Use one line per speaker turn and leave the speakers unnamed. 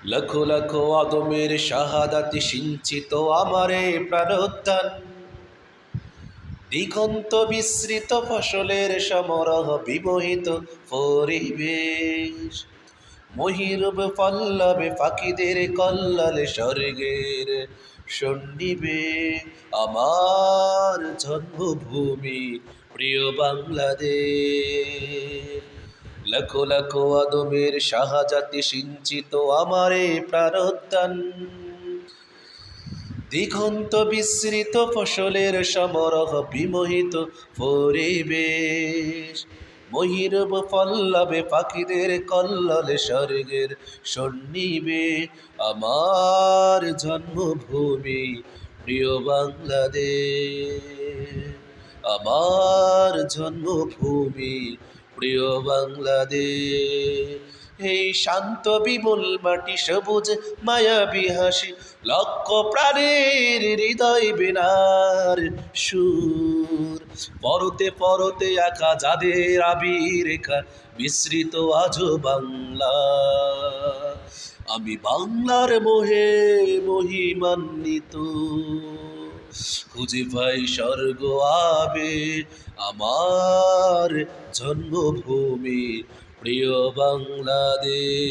লাখো লাখো আদমের শাহাদাতি সিঞ্চিত আমারে প্রাণোদ্যান, দিগন্ত বিস্তৃত ফসলের সমারোহ বিমোহিত পরিবেশ, মহিরূপ পল্লবে ফাঁকিদের কল্লালে স্বর্গের সন্নিবে আমার জন্মভূমি প্রিয় বাংলাদেশ। লাখো লাখো আদমের শাহাজাতি সিঞ্চিত আমারে প্রাণোদ্যান, দিগন্ত বিস্তৃত ফসলের সমারোহ বিমোহিত পরিবেশ, মহিরব পল্লবে পাখিদের কল্লোলে স্বর্গের সন্নিবে আমার জন্মভূমি প্রিয় বাংলাদেশ, আমার জন্মভূমি প্রিয় বাংলাদেশ। এই শান্ত বিমল মাটি সবুজ মায়াবী হাসি, লক্ষ প্রাণের হৃদয় বিনার সুর, পরতে পরতে আঁকা যাদের আবিরেখা মিশ্রিত আজো বাংলা। আমি বাংলার মোহে মহিমান্বিত, খুঁজে পাই স্বর্গ আবে আমার জন্মভূমি প্রিয় বাংলাদেশ।